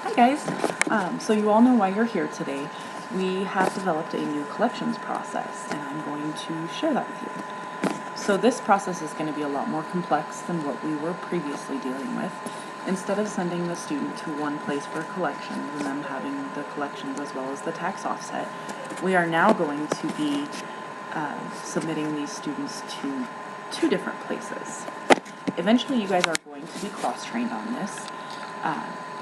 Hi guys. So you all know why you're here today. We have developed a new collections process and I'm going to share that with you. So this process is going to be a lot more complex than what we were previously dealing with. Instead of sending the student to one place for collections and them having the collections as well as the tax offset, we are now going to be submitting these students to two different places. Eventually you guys are going to be cross-trained on this.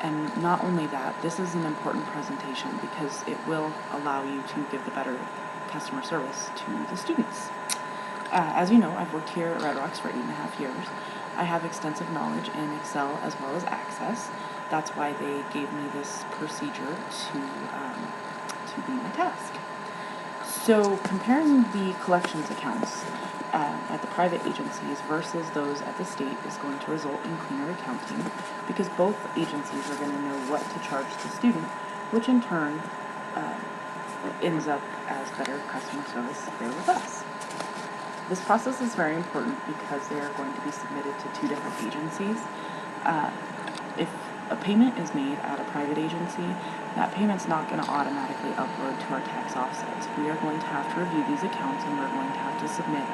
And not only that, this is an important presentation because it will allow you to give the better customer service to the students. As you know, I've worked here at Red Rocks for 8.5 years. I have extensive knowledge in Excel as well as Access. That's why they gave me this procedure to be my task. So comparing the collections accounts at the private agencies versus those at the state is going to result in cleaner accounting because both agencies are going to know what to charge the student, which in turn ends up as better customer service there with us. This process is very important because they are going to be submitted to two different agencies. If a payment is made at a private agency, that payment's not going to automatically upload to our tax offsets. We are going to have to review these accounts and we're going to have to submit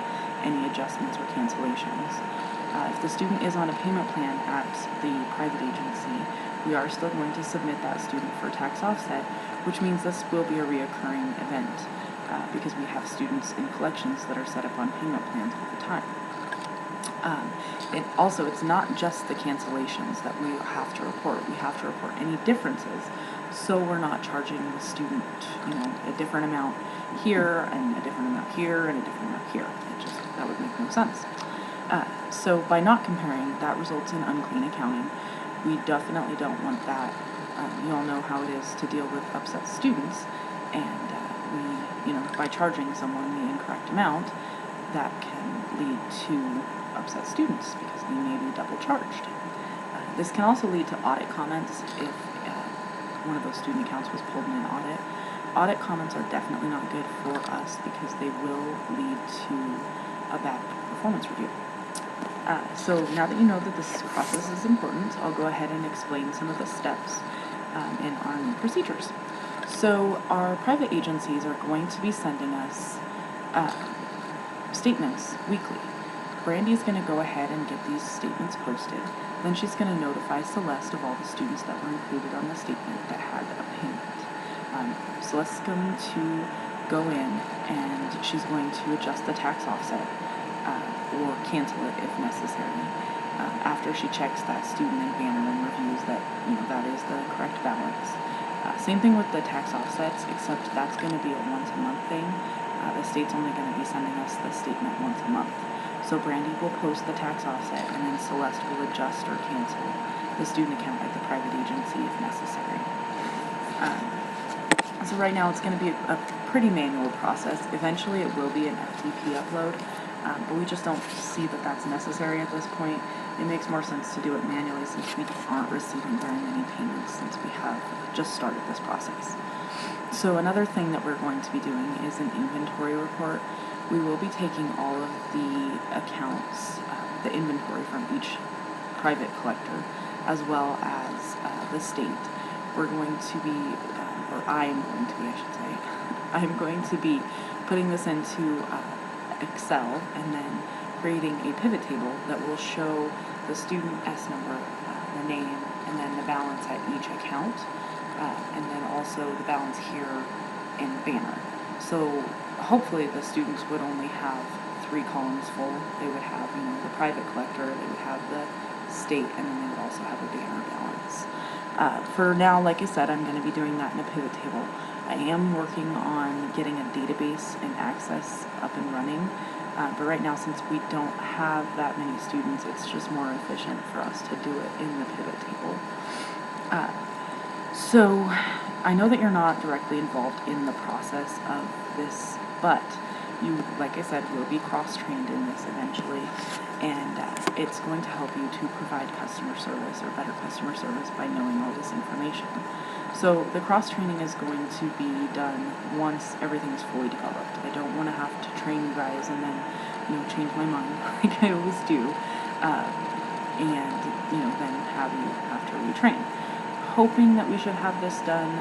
any adjustments or cancellations. If the student is on a payment plan at the private agency, we are still going to submit that student for tax offset, which means this will be a reoccurring event because we have students in collections that are set up on payment plans all the time. It's not just the cancellations that we have to report. We have to report any differences, so we're not charging the student, a different amount here and a different amount here and a different amount here. That would make no sense. So by not comparing, that results in unclean accounting. We definitely don't want that. You all know how it is to deal with upset students, and by charging someone the incorrect amount, that can lead to upset students because they may be double charged. This can also lead to audit comments if one of those student accounts was pulled in an audit. Audit comments are definitely not good for us because they will lead to a bad performance review. So now that you know that this process is important, I'll go ahead and explain some of the steps in our new procedures. So our private agencies are going to be sending us statements weekly. Brandy's going to go ahead and get these statements posted. Then she's going to notify Celeste of all the students that were included on the statement that had a payment. Celeste's going to go in and she's going to adjust the tax offset or cancel it if necessary. After she checks that student in Banner and reviews that that is the correct balance. Same thing with the tax offsets, except that's going to be a once-a-month thing. The state's only going to be sending us the statement once a month. So Brandy will post the tax offset, and then Celeste will adjust or cancel the student account at the private agency if necessary. So right now it's going to be a pretty manual process. Eventually it will be an FTP upload, but we just don't see that that's necessary at this point. It makes more sense to do it manually since we aren't receiving very many payments since we have just started this process. So another thing that we're going to be doing is an inventory report. We will be taking all of the accounts, the inventory from each private collector, as well as the state. We're going to be, or I am going to be, I should say, I'm going to be putting this into Excel and then creating a pivot table that will show the student S number, the name, and then the balance at each account, and then also the balance here in Banner. So hopefully the students would only have 3 columns full. They would have, the private collector, they would have the state, and then they would also have a Banner balance. For now, like I said, I'm going to be doing that in a pivot table. I am working on getting a database and Access up and running, but right now, since we don't have that many students, it's just more efficient for us to do it in the pivot table. So I know that you're not directly involved in the process of this, but you, like I said, will be cross-trained in this eventually, and it's going to help you to provide customer service or better customer service by knowing all this information. So the cross-training is going to be done once everything is fully developed. I don't want to have to train you guys and then, change my mind like I always do, and then have you have to retrain. hoping that we should have this done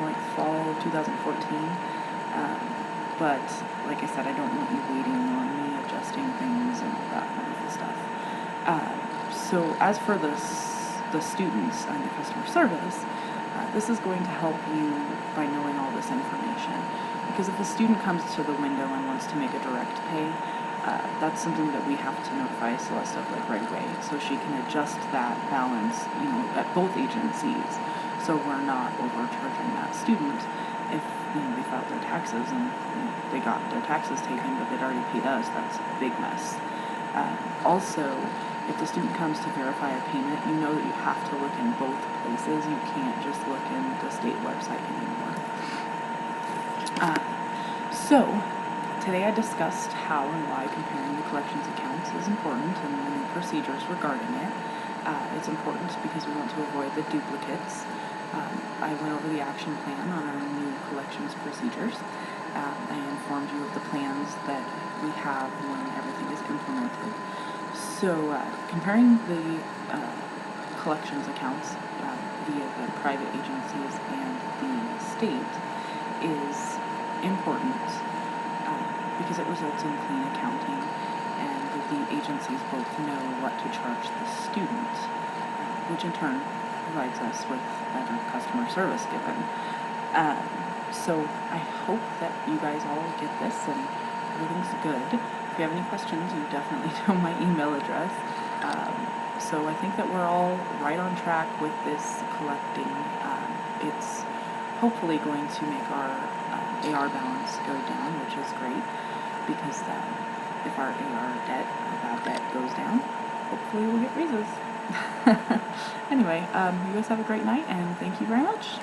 like fall 2014, but like I said, I don't want you waiting on me adjusting things and all that wonderful stuff. So as for the students and the customer service, this is going to help you by knowing all this information. Because if a student comes to the window and wants to make a direct pay, that's something that we have to notify Celeste of like right away, so she can adjust that balance, at both agencies, so we're not overcharging that student if they filed their taxes and they got their taxes taken, but they'd already paid us. That's a big mess. Also, if the student comes to verify a payment, you know that you have to look in both places. You can't just look in the state website anymore. So, today I discussed how and why comparing the collections accounts is important and the procedures regarding it. It's important because we want to avoid the duplicates. I went over the action plan on our new collections procedures. I informed you of the plans that we have when everything is implemented. So, comparing the collections accounts via the private agencies and the state is important because it results in clean accounting, and the agencies both know what to charge the student, which in turn provides us with better customer service given. So I hope that you guys all get this and everything's good. If you have any questions, you definitely know my email address. So I think that we're all right on track with this collecting. It's hopefully going to make our AR balance go down, which is great, because if our AR debt or bad debt goes down, hopefully we'll get raises. Anyway, you guys have a great night, and thank you very much.